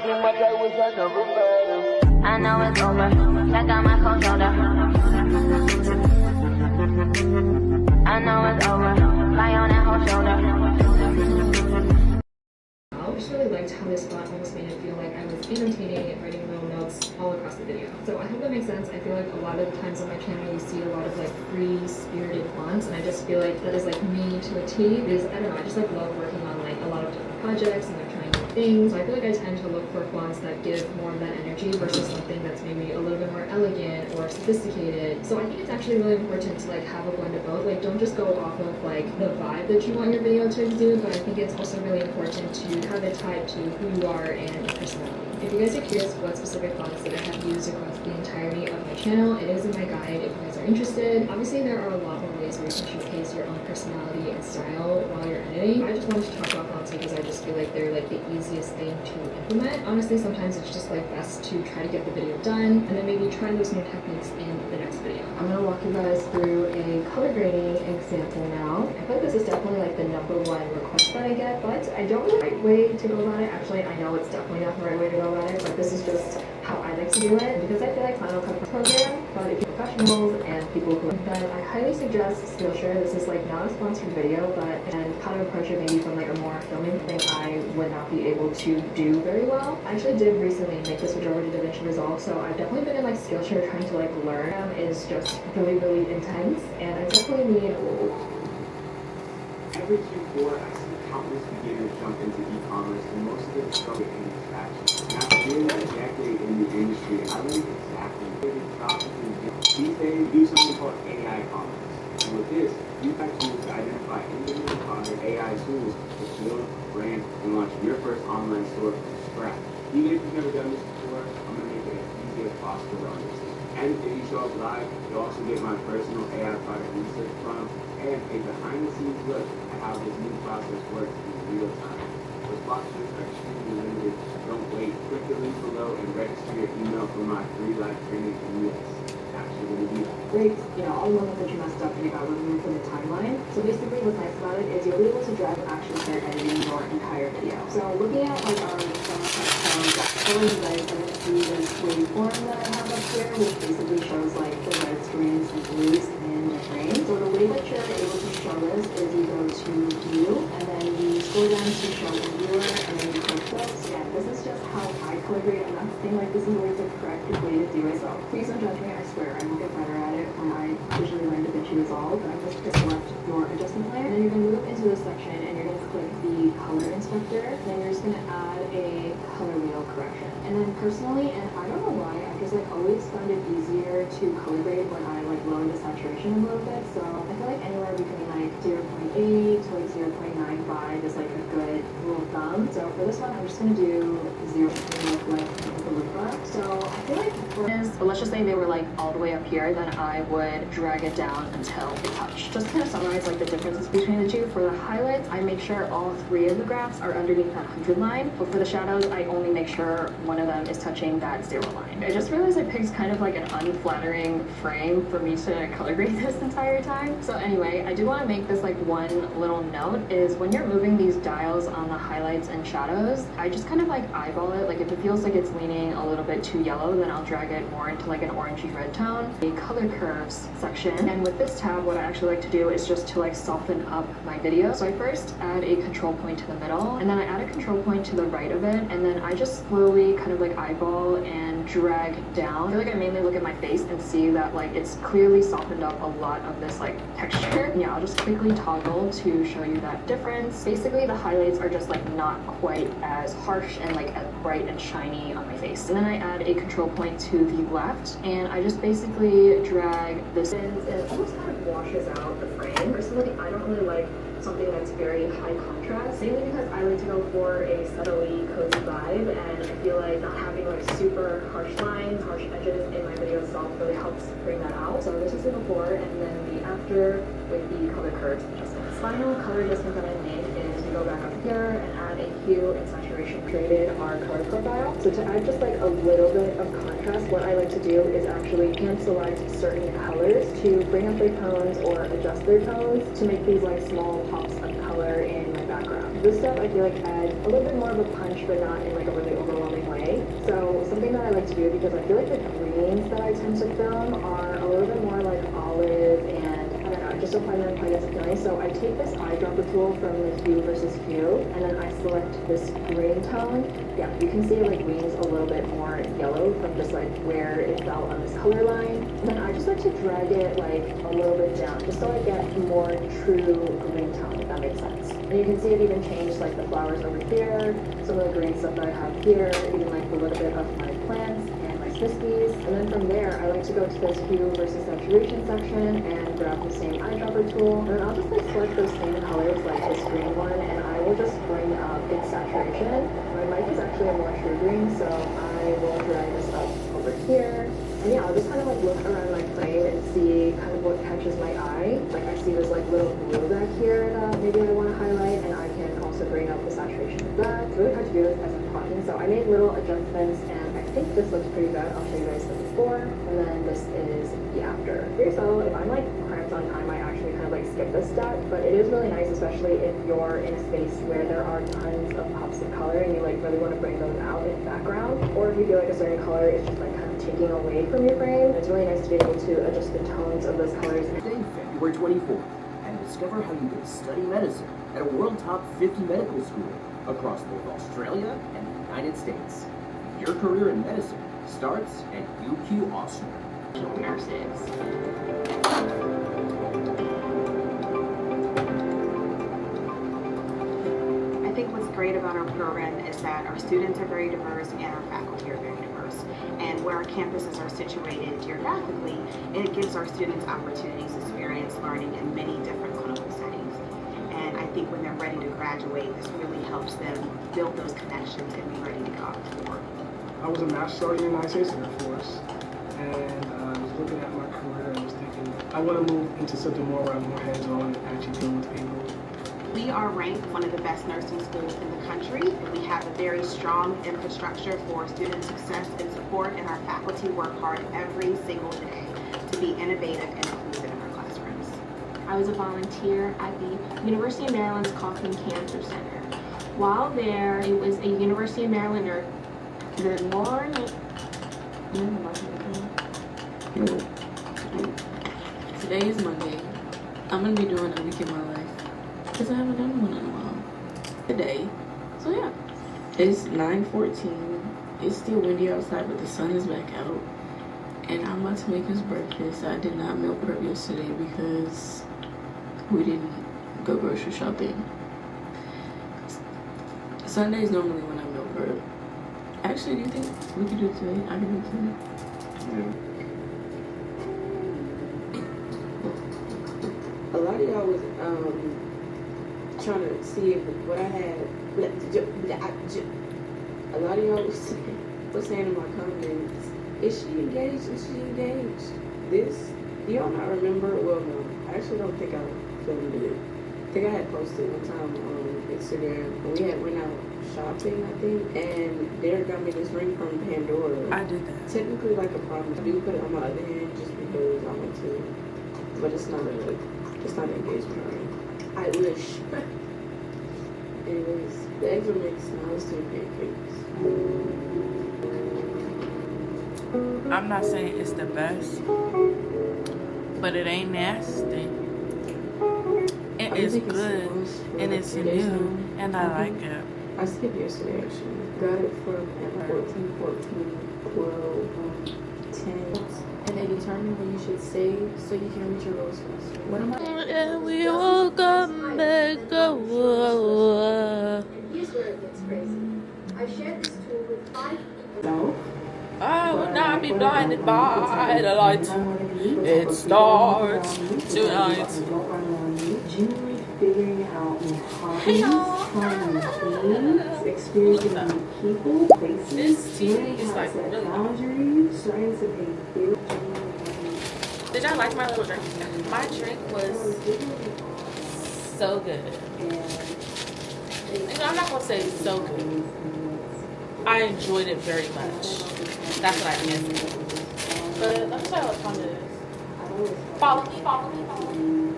too much, I wish I never met him. I know it's over. Check out my cold shoulder. I know it's over. Lie on that whole shoulder. I just really liked how this font almost made it feel like I was annotating and writing little notes all across the video. So I hope that makes sense. I feel like a lot of the times on my channel you see a lot of like free-spirited fonts, and I just feel like that is like me to a T because I don't know, I just like love working on like a lot of different projects and like trying new things. So I feel like I tend to look for fonts that give more of that energy versus something that's maybe a little bit more elegant or sophisticated. So I think it's actually really important to like have a blend of both. Like don't just go off of like the vibe that you want your video to exude, but I think it's also really important to have it tied to who you are and your personality. If you guys are curious what specific fonts that I have used across the entirety of my channel, it is in my guide if you guys are interested. Obviously there are a lot more ways where you can showcase your own personality and style while you're editing. I just wanted to talk about fonts because I just feel like they're like the easiest thing to implement. Honestly, sometimes it's just like best to try to get the video done and then maybe try those new techniques in the next video. I'm gonna walk you guys through a color grading example now. I feel like this is definitely like the #1 request that I get, but I don't know the right way to go about it. Actually, I know it's definitely not the right way to go about it, but this is just how I like to do it because I feel like Final Cut program, but if you're professionals and people who then I highly suggest Skillshare. This is like not a sponsored video, but and how to approach it maybe from like a more filming thing I would not be able to do very well. I actually did recently make the switch over to DaVinci Resolve, so I've definitely been in like Skillshare trying to like learn. Is just really intense, and I definitely need. Every Q4, I see countless beginners jump into e-commerce, and most of them struggle in traction. And after being a decade in the industry, I learned exactly where the traffic is. These days, we do something called AI commerce. And with this, you have tools to identify individual product AI tools to build, brand, and launch your first online store from scratch. Even if you've never done this before, I'm going to make it as easy as possible to understand. And if you show up live, you'll also get my personal AI product research prompt and a behind-the-scenes look at how this new process works in real time. Responses are extremely limited. Don't wait. Click the link below and register your email for my free live training. And yes, it's actually going to be Great, all the moments that you messed up and you got removed from the timeline. So basically what's nice about it is you'll be able to drag and actually start editing your entire video. So looking at like our color design, I'm going to see this waveform that I have up here, which basically shows like the reds, greens, and blues in the frame. So the way that you're able to show this is you go to view and then you scroll down to show in viewer and then you click those. Yeah, this is just how I color grade. I'm not saying like this is always the correct way to do it, so please don't judge me. I swear I will get better at it when I usually learn DaVinci Resolve. But I'm just going to select your adjustment layer, and then you're going to move into this section and you're going to click the color inspector. Then you're just going to add a color wheel correction. And then personally, and I don't know why, I just like always found it easier to color grade when I like lower the saturation a little bit. So I feel like anywhere between like 0.8 to like 0.95 is like a good rule of thumb. So for this one, I'm just going to do 0 like the loop bar. So I feel like but let's just say they were like all the way up here, then I would drag it down until it touched. Just to kind of summarize like the differences between the two. For the highlights, I make sure all 3 of the graphs are underneath that 100 line, but for the shadows, I only make sure one of them is touching that 0 line. I just realized I picked kind of like an unflattering frame for me to color grade this entire time. So anyway, I do want to make this like one little note is when you're moving these dials on the highlights and shadows, I just kind of like eyeball it. Like if it feels like it's leaning a little bit too yellow, then I'll drag it more into like an orangey red tone. A color curves section, and with this tab what I actually like to do is just to like soften up my video. So I first add a control point to the middle, and then I add a control point to the right of it, and then I just slowly kind of like eyeball and drag down. I feel like I mainly look at my face and see that like it's clearly softened up a lot of this like texture. And yeah, I'll just quickly toggle to show you that difference. Basically the highlights are just like not quite as harsh and like as bright and shiny on my face. And then I add a control point to the left, and I just basically drag this in, and it almost kind of washes out the frame. Personally, I don't really like something that's very high contrast, mainly because I like to go for a subtly cozy vibe, and I feel like not having like super harsh lines, harsh edges in my video itself really helps bring that out. So this is the before and then the after with the color curves adjustments. Final color adjustment that I made is we go back up here and add a hue and saturation. Created our color profile. So to add just like a little bit of contrast, what I like to do is actually hand select certain colors to bring up their tones or adjust their tones to make these like small pops of color in my background. This stuff I feel like adds a little bit more of a punch, but not in like a really overwhelming way. So something that I like to do, because I feel like the greens that I tend to film are a little bit more like olive, and I don't know, I just don't find them quite as appealing. So I take this eyedropper tool from the hue versus hue, and then I select this green tone. Yeah, you can see it like leans a little bit more yellow from just like where it fell on this color line. And then I just like to drag it like a little bit down, just so I get more true green tone, if that makes sense. And you can see it even changed like the flowers over here, some of the green stuff that I have here, even like a little bit of my plants and my spispies. And then from there, I like to go to this hue versus saturation section and grab the same eyedropper tool. And then I'll just like select those same colors like this green one, and I will just bring up its saturation. My mic is actually a more true green, so I will drag this up over here. And yeah, I'll just kind of like look around my frame and see kind of what catches my eye. Like I see this like little blue back here that maybe I want to highlight, and I can also bring up the saturation of that. It's really hard to do this as I'm talking, so I made little adjustments, and I think this looks pretty good. I'll show you guys the before, and then this is the after. So if I'm like cramped on time, I actually kind of like skip this step, but it is really nice, especially if you're in a space where there are tons of pops of color and you like really want to bring those out in the background, or if you feel like a certain color is just like kind of taking away from your frame. It's really nice to be able to adjust the tones of those colors. Today, February 24th, and discover how you can study medicine at a world top 50 medical school across both Australia and the United States. Your career in medicine starts at UQ Austria. Nurses. I think what's great about our program is that our students are very diverse and our faculty are very diverse. And where our campuses are situated geographically, it gives our students opportunities to experience learning in many different clinical settings. And I think when they're ready to graduate, this really helps them build those connections and be ready to go out to the work. I was a master sergeant in the United States Air Force, and I was looking at my career and was thinking, I want to move into something more where I'm more hands-on and actually deal with people. We are ranked one of the best nursing schools in the country. We have a very strong infrastructure for student success and support, and our faculty work hard every single day to be innovative and inclusive in our classrooms. I was a volunteer at the University of Maryland's Kaufman Cancer Center. While there, it was a University of Maryland nurse. Good morning. Today is Monday. I'm gonna be doing a week in my life because I haven't done one in a while. Today. So yeah. It's 9:14. It's still windy outside, but the sun is back out. And I'm about to make us breakfast. I did not meal prep yesterday because we didn't go grocery shopping. Sunday is normally when I meal prep. Actually, do you think we could do it today? I can do it today. A lot of y'all was trying to see if what I had. A lot of y'all was saying in my comments, is she engaged? Is she engaged? This, do y'all not remember? Well, no, I actually don't think I filmed it. I think I had posted one time on Instagram. We went out shopping, I think, and Derek got me this ring from Pandora. I did that. Technically like a promise. I do put it on my other hand just because I want to, but it's not an engagement ring. I wish. Anyways, the eggs are mixed. Now let's do pancakes. I'm not saying it's the best, but it ain't nasty. It is good, and it's new, and I like it. I skipped yesterday actually. Got it from 14, 12, 10. And they determine when you should save so you can reach your goals faster. What am I? And we all come back. Here's where it gets crazy. I've shared this tool with 5 people. No. I will not be blinded by the light. It starts tonight. Genuinely figuring out hobbies, experiencing new people, places, This TV is like really. boundaries, starting to pay bills. Did y'all like my little drink? My drink was so good. You know, I'm not gonna say so good. I enjoyed it very much. That's what I can say. But let me tell you what time it is. Follow me, follow me, follow me.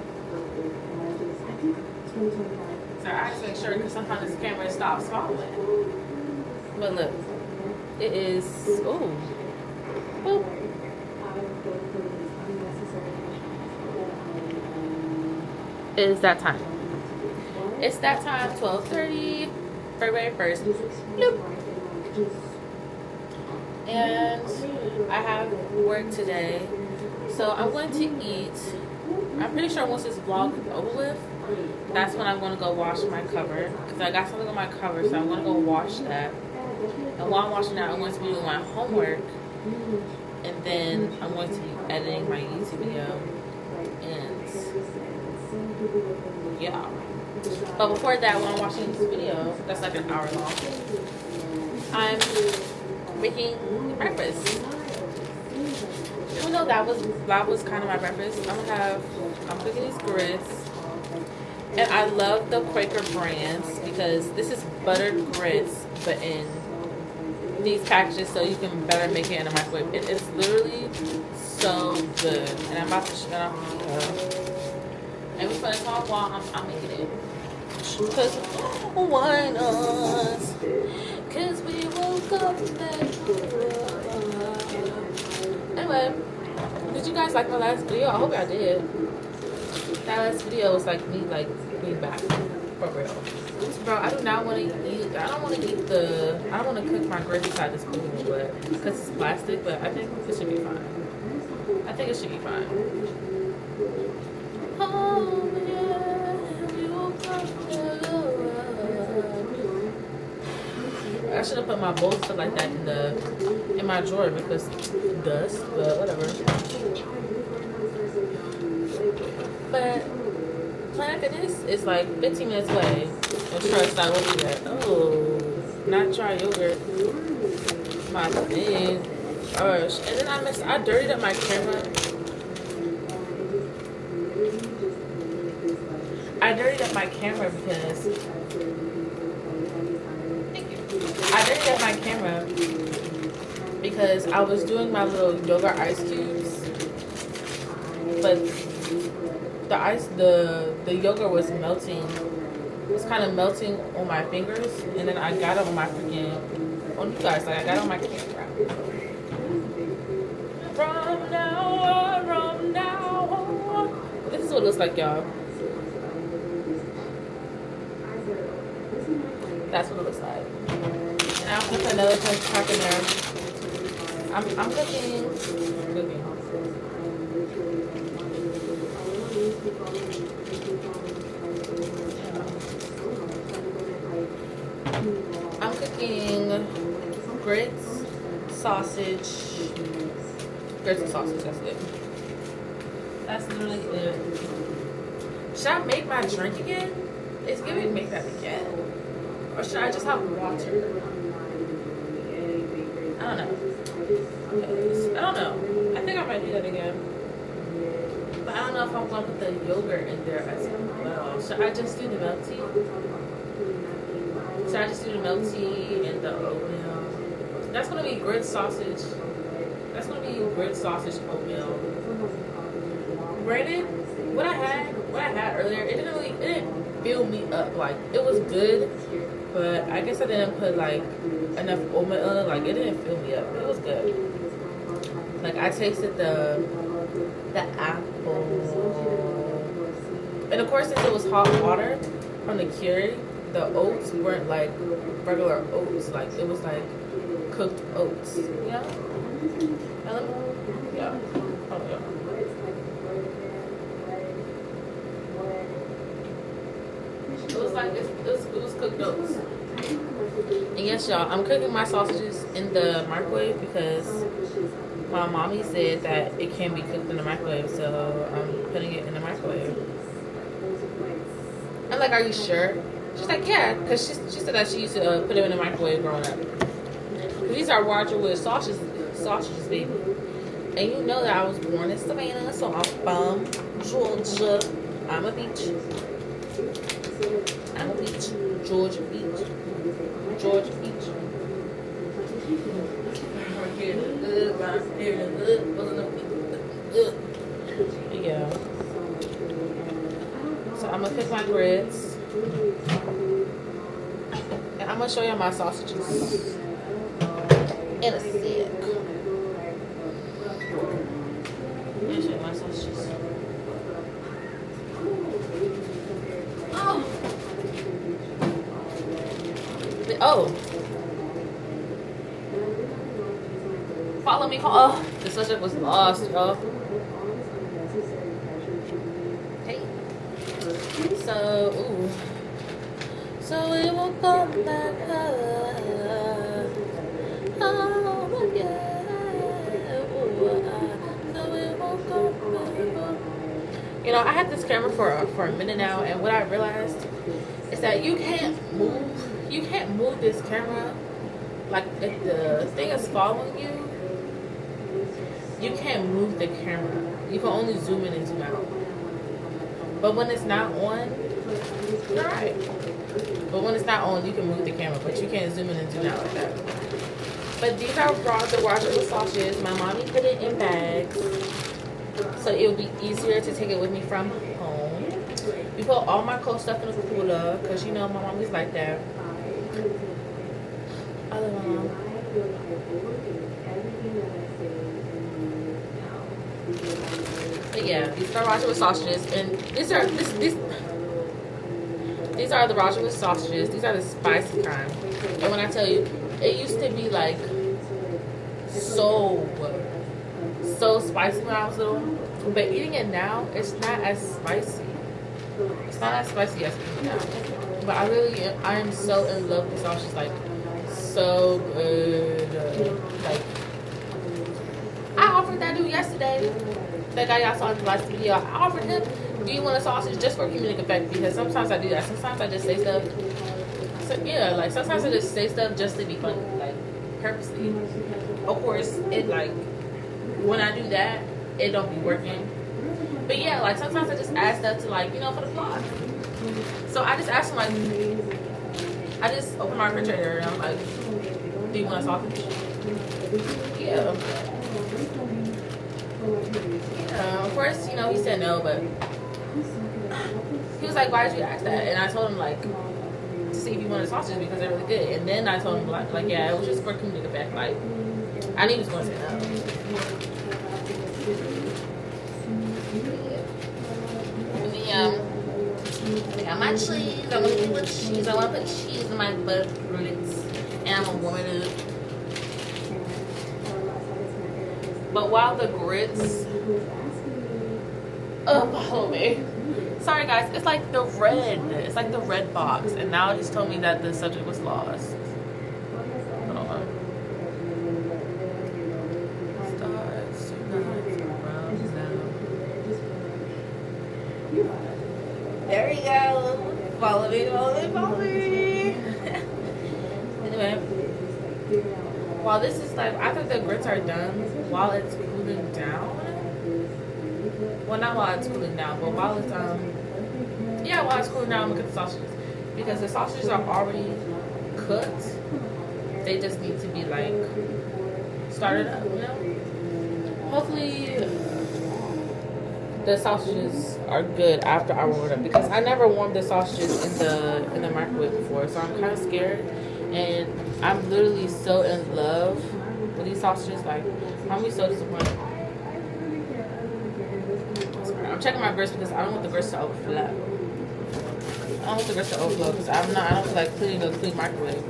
So I just make sure because sometimes this camera stops following. But look, It is, oh, boop. It is that time. It's that time, 12:30, February 1st. Bloop. And I have work today. So I'm going to eat. I'm pretty sure once this vlog is over with, that's when I'm going to go wash my cover. Because I got something on my cover, so I'm going to go wash that. And while I'm washing that, I'm going to be doing my homework. And then I'm going to be editing my YouTube video. And yeah. But before that, when I'm watching this video, that's like an hour long, I'm making breakfast. Even though that was kind of my breakfast, I'm cooking these grits. And I love the Quaker brands because this is buttered grits, but in these packages, so you can better make it in a microwave. It is literally so good. And I'm about to shut off. And we're gonna talk while I'm making it. Cause why not? Cause we woke up that. Anyway, did you guys like my last video? I hope y'all did. That last video was like me like being back for real. Bro, I do not want to eat. I don't want to cook my grits inside this bowl, but because it's plastic. But I think it should be fine. I think it should be fine. Oh yeah, we woke up. I should have put my bowl stuff like that in my drawer because dust, but whatever. But Planet Fitness is like 15 minutes away. And trust, I will do that. Oh, not dry yogurt. My thing. Gosh. And then I dirtied up my camera. I dirtied up my camera because I was doing my little yogurt ice cubes, but the yogurt was melting. It was kind of melting on my fingers, and then I got it on my freaking on you guys. Like I got it on my camera. From now on. This is what it looks like, y'all. That's what it looks like. And I'll put another pack in there. I'm cooking. I'm cooking grits, sausage. Grits and sausage, that's it. That's literally it. Should I make my drink again? It's giving make that again. Or should I just have water? I don't know. I don't know. I think I might do that again. But I don't know if I'm going to put the yogurt in there as well. Should I just do the milk tea? Should I just do the milk tea and the oatmeal? That's going to be grits sausage. That's going to be grits sausage oatmeal. Granted, what I had earlier, it didn't fill me up. Like, it was good. But I guess I didn't put like enough oatmeal in it. Like it didn't fill me up. It was good. Like I tasted the apple, and of course since it was hot water from the Keurig, the oats weren't like regular oats. Like it was like cooked oats. You know? Yeah. Oh yeah. It was like it was cooked oats. And yes, y'all, I'm cooking my sausages in the microwave because my mommy said that it can be cooked in the microwave, so I'm putting it in the microwave. I'm like, are you sure? She's like, yeah, because she said that she used to put it in the microwave growing up. These are Roger Wood sausages, baby. And you know that I was born in Savannah, so I'm from Georgia. I'm a beach. Georgia Beach. Yeah. So I'm gonna cook my grits. And I'm gonna show you my sausages. in a sec. Let me show you my sausages. Oh. Follow me. Oh, the subject was lost, y'all. Hey. So, ooh. So we will come back. Oh, yeah. So we will come back. You know, I had this camera for a minute now, and what I realized is that you can't move this camera. Like, if the thing is following you, you can't move the camera. You can only zoom in and zoom out. But when it's not on, you're right. But when it's not on, you can move the camera, but you can't zoom in and zoom out like that. But these are the washable sausages. My mommy put it in bags, so it would be easier to take it with me from home. We put all my cold stuff in the cooler, because you know my mommy's like that. I love my mom. But yeah, these are washable sausages, and these are the washable sausages. These are the spicy kind. And when I tell you, it used to be like so spicy when I was little, but eating it now, it's not as spicy. It's not as spicy as it is now. But I am so in love with sausages, like so good. Like, I offered that dude yesterday. That guy y'all saw in the last video, I offered him, do you want a sausage, just for comedic effect, because sometimes I do that. Sometimes I just say stuff. So yeah, like sometimes I just say stuff just to be funny, like purposely. Of course, it like when I do that, it don't be working. But yeah, like sometimes I just ask stuff to, like, you know, for the plot. So I just asked him, like, I just opened my refrigerator and I'm like, do you want a sausage? Yeah. Of course, you know, he said no, but he was like, why did you ask that? And I told him, like, to see if he wanted sausages because they're really good. And then I told him, like yeah, it was just for comedic effect. Like, I knew he was going to say no. I got my cheese. I want to eat with cheese. I want to put cheese in my butter grits. And I'm going to warm it up. But while the grits... Oh, follow me. Sorry, guys. It's like the red. It's like the red box. And now it just told me that the subject was lost. Hold on. Stars. There we go. Follow me, follow me, follow me. Anyway. While this is like, I think the grits are done while it's cooling down. Well, not while it's cooling down, but while it's, yeah, while it's cooling down, I'm gonna cook the sausages. Because the sausages are already cooked. They just need to be, like, started up, you know? Hopefully, the sausages are good after I warm it up. Because I never warmed the sausages in the microwave before, so I'm kind of scared. And I'm literally so in love with these sausages. Like, I'm gonna be so disappointed. I'm checking my grits because I don't want the grits to overflow. I don't want the grits to overflow because I don't feel like cleaning the clean microwave.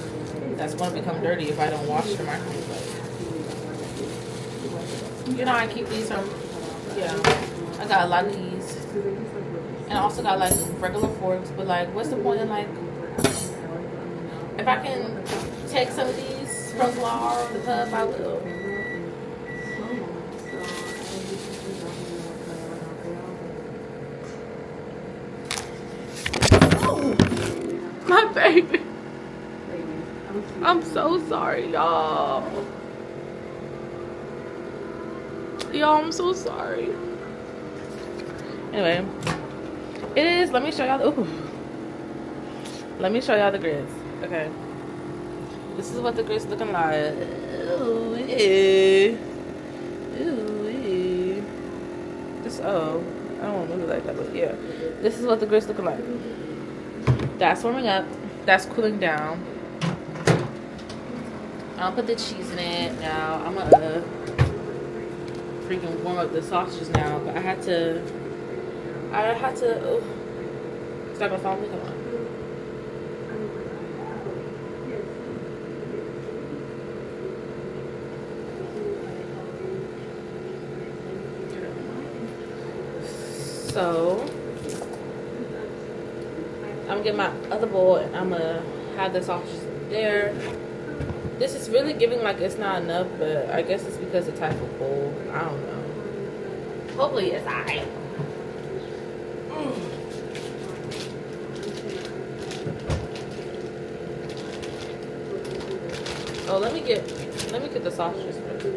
That's gonna become dirty if I don't wash the microwave. But, you know, I keep these from, yeah. I got a lot of these. And I also got like regular forks, but like, what's the point in like, if I can take some of these from Lar or the Hub, I will. Oh, my baby. I'm so sorry, y'all. Y'all, I'm so sorry. Anyway, it is. Let me show y'all. Ooh. Let me show y'all the grits. Okay, this is what the grits looking like. Ooh, yeah. Ooh, yeah. This, oh, I don't want to move it like that, but yeah, this is what the grits looking like. That's warming up. That's cooling down. I'll put the cheese in it now. I'm gonna freaking warm up the sausages now, but I had to, oh, it's not gonna follow me, come on. So, I'm gonna get my other bowl and I'm gonna have the sausages there. This is really giving like it's not enough, but I guess it's because the type of bowl. I don't know. Hopefully it's alright. Oh, let me get the sausages first.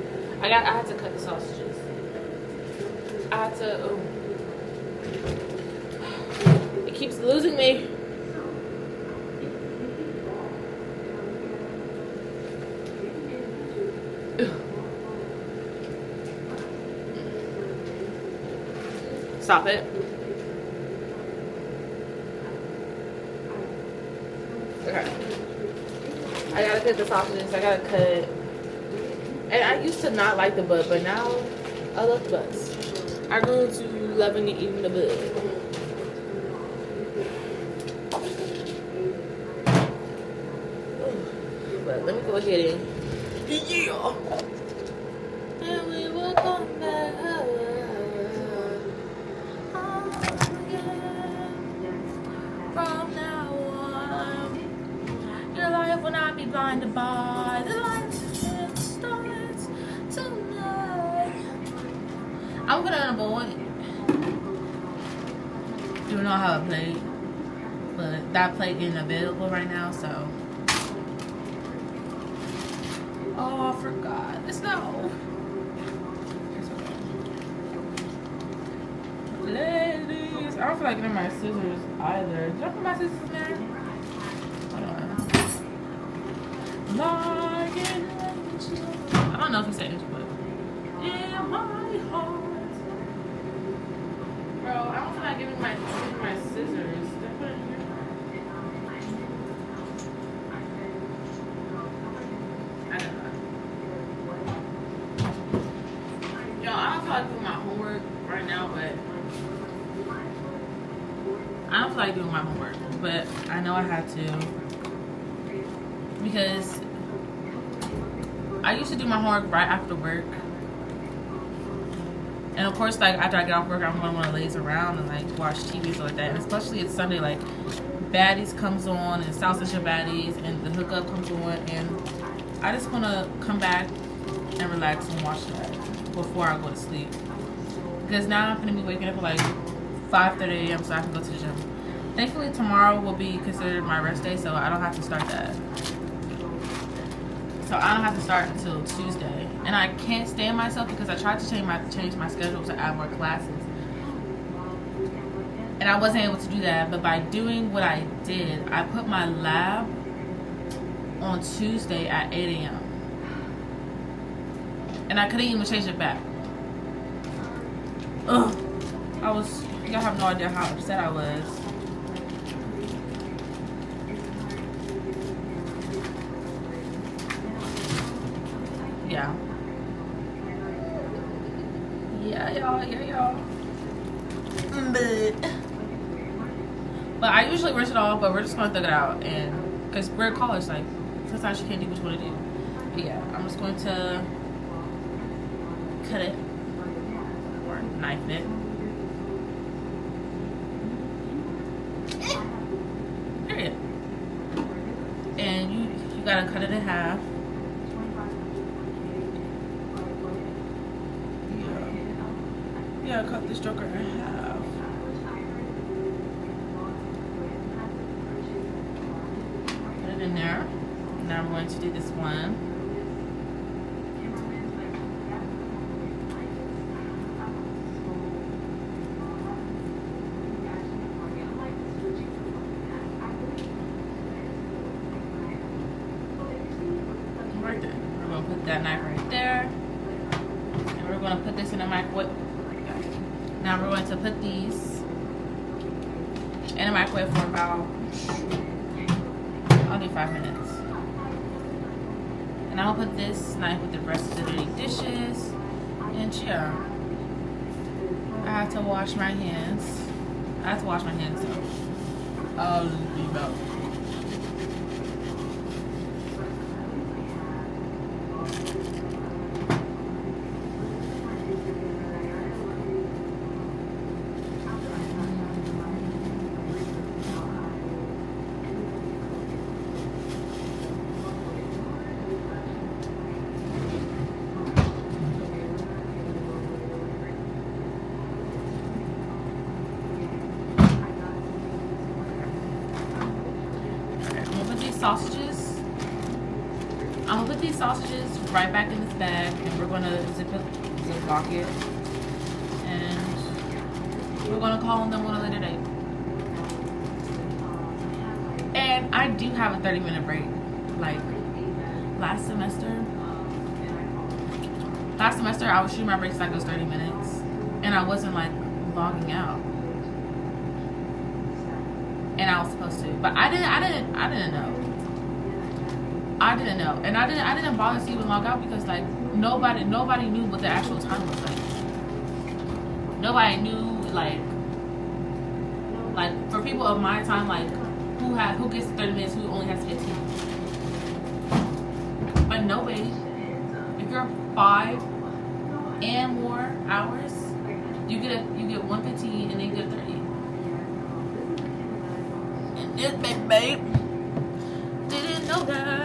I had to cut the sausages. I had to. Oh. It keeps losing me. Stop it. Okay. I gotta cut the sausages. I gotta cut. And I used to not like the bud, but now I love the buds. I grew into loving and eating the bud. But let me go ahead and yeah. And we will come back. From now on, your life will not be blinded by the lights that starts tonight. I'm gonna avoid. Do not have a plate, but that plate isn't available right now, so. Oh, I forgot. It's no. Ladies, I don't feel like getting my scissors either. Did I put my scissors in there? Hold on. I don't know if you said it, but in my heart. Bro, I don't feel like giving my scissors. Did I put it in here? I don't know. Yo, I don't feel like doing my homework right now, but I don't feel like doing my homework, but I know I had to because I used to do my homework right after work, and of course, like after I get off work, I'm gonna want to laze around and like watch TV and stuff like that. And especially it's Sunday, like Baddies comes on and South Central Baddies and the Hookup comes on, and I just want to come back and relax and watch that before I go to sleep. Because now I'm gonna be waking up at like 5:30 a.m. so I can go to the gym. Thankfully tomorrow will be considered my rest day, so I don't have to start that. So I don't have to start until Tuesday. And I can't stand myself because I tried to change my schedule to add more classes. And I wasn't able to do that, but by doing what I did, I put my lab on Tuesday at 8 a.m. And I couldn't even change it back. Ugh. Y'all have no idea how upset I was. Yeah. Yeah, y'all. But I usually rinse it off, but we're just gonna thug it out, and because we're at college, like sometimes you can't do what you want to do. But yeah, I'm just going to cut it or knife it. Period. And you gotta cut it in half. Yeah, cut this joker in half. Put it in there. Now I'm going to do this one. Right there. We're going to put that knife right there. And we're going to put this in the microwave. Now we're going to put these in the microwave for about, I'll do 5 minutes. And Now I'll put this knife with the rest of the dirty dishes. And yeah, I have to wash my hands. I have to wash my hands though. I'll just be about. Sausages. I'm gonna put these sausages right back in this bag, and we're gonna ziplock it, and we're gonna call on them on a later date. And I do have a 30-minute break. Like last semester, I was shooting my breaks like it was 30 minutes, and I wasn't like logging out. And I was supposed to, but I didn't know. And I didn't bother to even log out because like nobody knew what the actual time was like. Nobody knew like for people of my time, like who gets 30 minutes, who only has 15. But nobody, if you're 5 and more hours, you get 115 and then you get 30. And this babe didn't know that.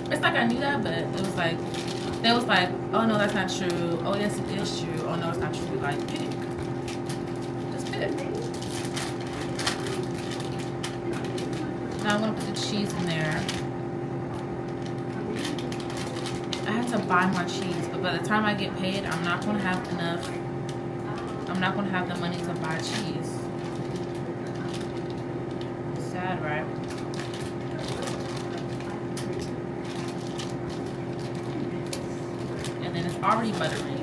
It's like I knew that, but it was like, they was like, oh no, that's not true. Oh yes, it is true. Oh no, it's not true. Like, pick. Just pick. Now I'm gonna put the cheese in there. I have to buy more cheese, but by the time I get paid, I'm not gonna have enough. I'm not gonna have the money to buy cheese. Sad, right? Already buttery.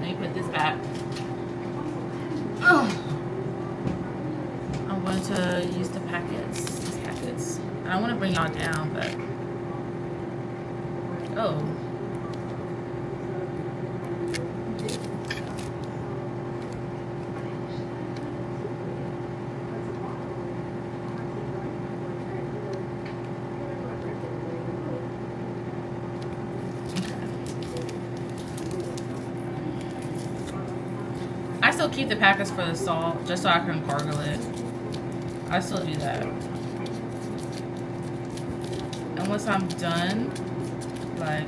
Let me put this back. Ugh. I'm going to use these packets. I want to bring y'all down, but oh. I still keep the packets for the salt just so I can gargle it. I still do that. And once I'm done, like,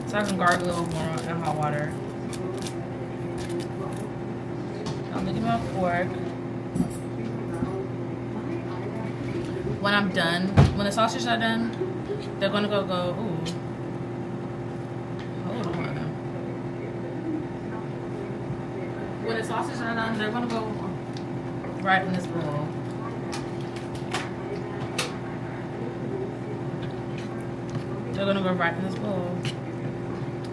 so I can gargle it with more in hot water. I'm looking at my fork. When I'm done, when the sausages are done, they're gonna go, ooh. Hold on. When the sausages are done, they're gonna go right in this bowl. They're gonna go right in this bowl.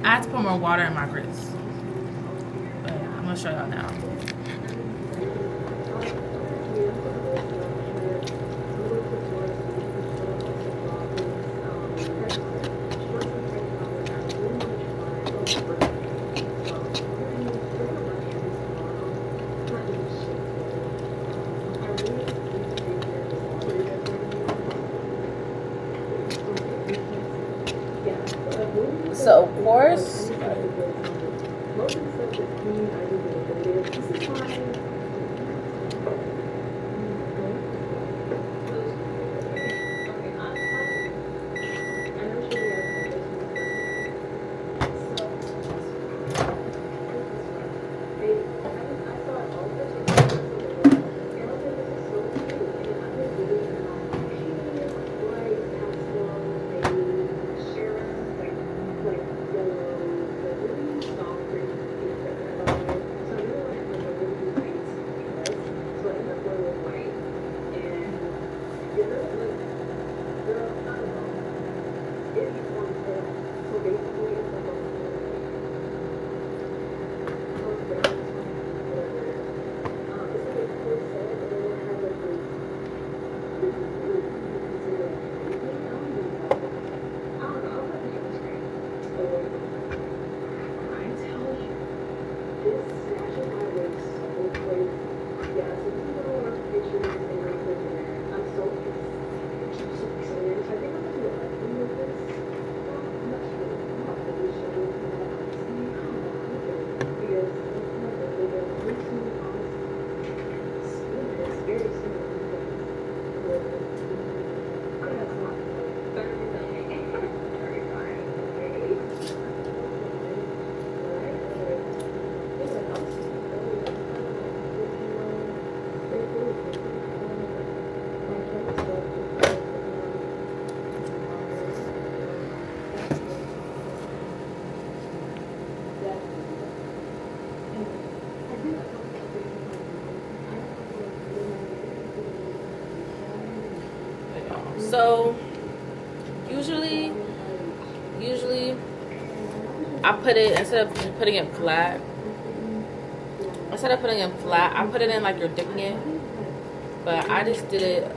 I have to put more water in my grits. But I'm gonna show y'all now. So of course, So usually I put it, instead of putting it flat, I put it in like you're dipping it. But I just did it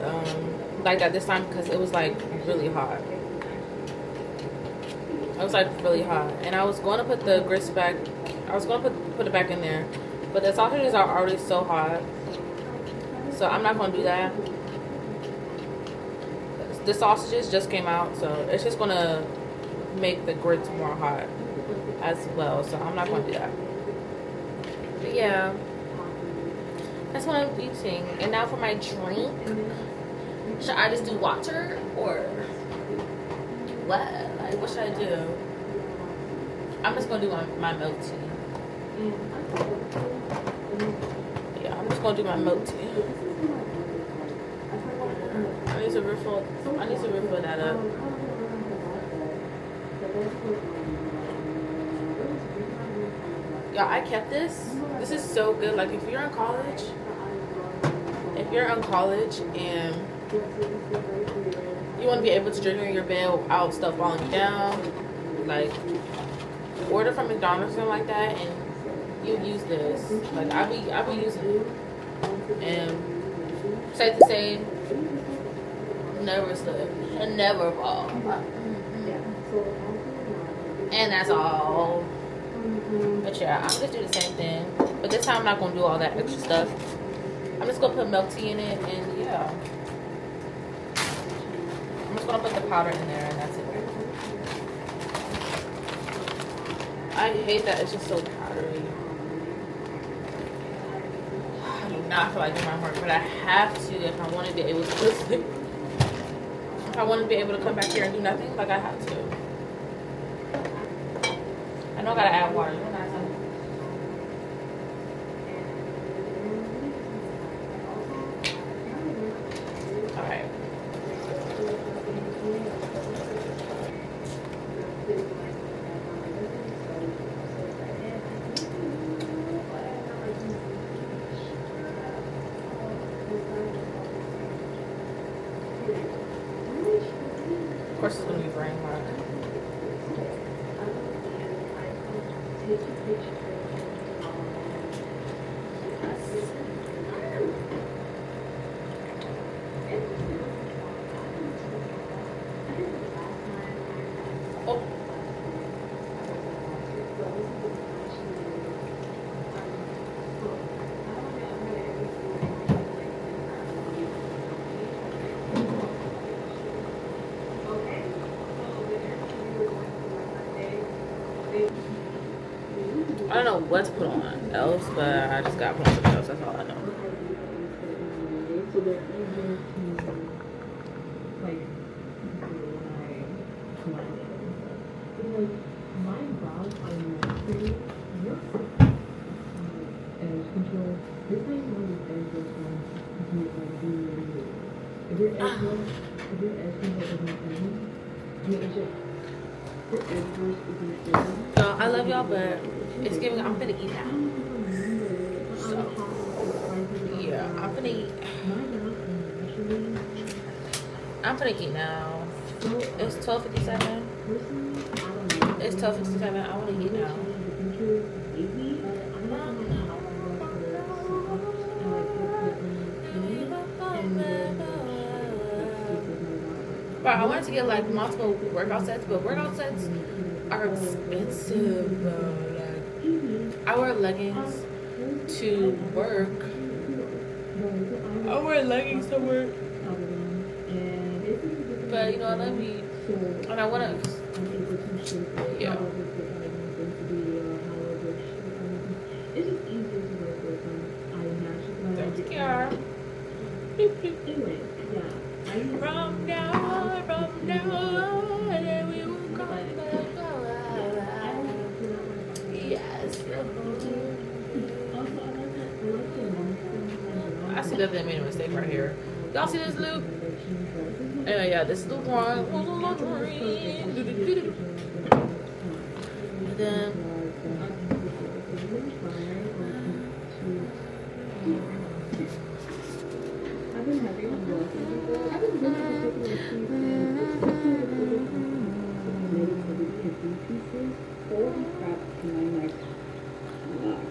like that this time because it was like really hot. It was like really hot, and I was going to put the grits back. I was going to put it back in there, but the sausages are already so hot, so I'm not going to do that. The sausages just came out, so it's just going to make the grits more hot as well. So I'm not going to do that. But yeah, that's what I'm eating. And now for my drink, should I just do water or what? Like, what should I do? I'm just gonna do my milk tea. Yeah, I'm just gonna do my milk tea. I need to refill that up. Y'all, I kept this. This is so good. Like, if you're in college and you want to be able to drink in your bed without stuff falling down, like, order from McDonald's or something like that, and you use this. Like, I be using it. And safe to say, never slip and never fall. And that's all. But yeah, I'm just do the same thing. But this time I'm not gonna do all that extra stuff. I'm just gonna put milk tea in it, and yeah. I'm just gonna put the powder in there, and that's it. I hate that it's just so powdery. I do not feel like doing my homework, but I have to if I want to be able to listen. If I want to be able to come back here and do nothing, like I have to. I know I gotta add water. Alright. Of course it's gonna be brain hot. I don't know what to put on else, but I just got to put on something else. That's all I know. So I love y'all, but it's giving. I'm finna eat now. So yeah, I'm finna eat. I'm finna eat now. It's 12:57. It's 12:57. I wanna eat now. But I wanted to get like multiple workout sets, but workout sets are expensive though. Like, I wear leggings to work. But you know, I love me, and I wanna, yeah. Thank you. From now, we will come back. Yes. I see that they made a mistake right here. Y'all see this loop? Yeah, this loop one. And then Holy crap, can I like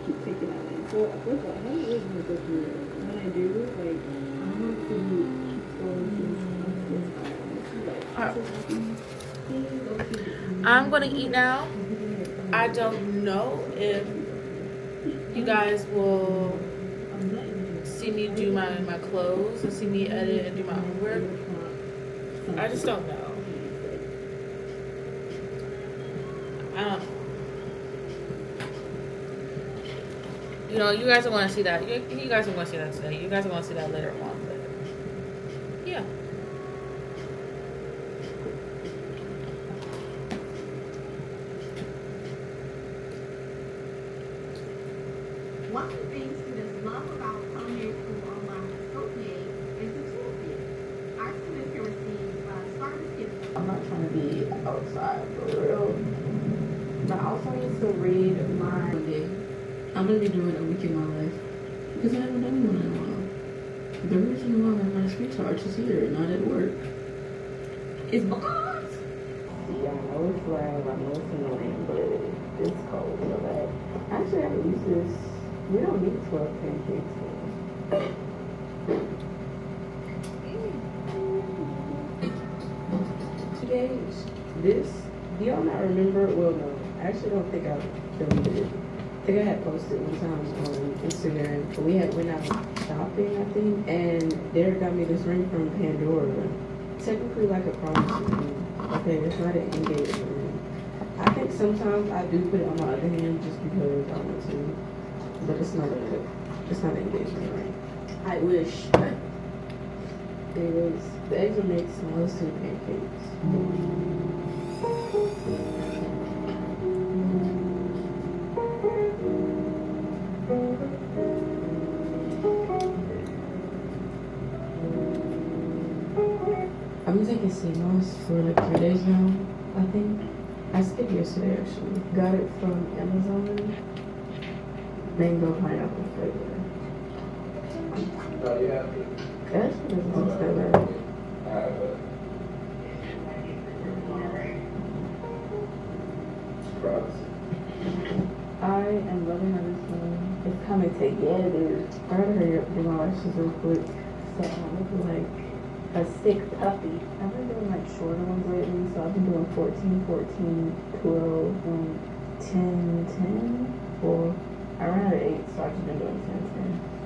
keep taking that in? So first of all, I haven't really been go through it. When I do, like I want to keep going to I'm gonna eat now. I don't know if you guys will see me do my clothes and see me edit and do my homework. I just don't know. I don't know. You know, you guys are going to see that. You guys are going to see that today. You guys are going to see that later on. But yeah. One of the things students love about culinary school online with Copier is the toolkit. Our students can receive starter kits. I'm not trying to be outside for real. But I also need to read my Monday. I'm gonna be doing a week in my life because I haven't done one in a while. The reason why my speech arch is here, not at work, is because. Yeah, I know it's loud, I know it's annoying, but it's cold so bad. Actually, I use this. We don't need 12 pancakes. Engaged. This, do y'all not remember? Well, no, I actually don't think I deleted it. I think I had posted one time on Instagram. We had went out shopping, I think, and Derek got me this ring from Pandora. Technically like a promise ring. Okay, it's not an engagement ring. I think sometimes I do put it on my other hand just because I want to, but it's not an engagement ring. I wish. Anyways, the eggs will make some roasted pancakes. I've been taking CMOS for like 3 days now, I think. I skipped yesterday actually. Got it from Amazon. Mango pineapple flavor. Oh, yeah. That actually doesn't taste that bad. I am loving how this one is coming together. I gotta hurry up and do my lashes real quick. So I'm looking like a sick puppy. I've been doing like shorter ones lately, so I've been doing 14, 14, 12, 10, 10. Well, I ran out of 8, so I've just been doing 10, 10.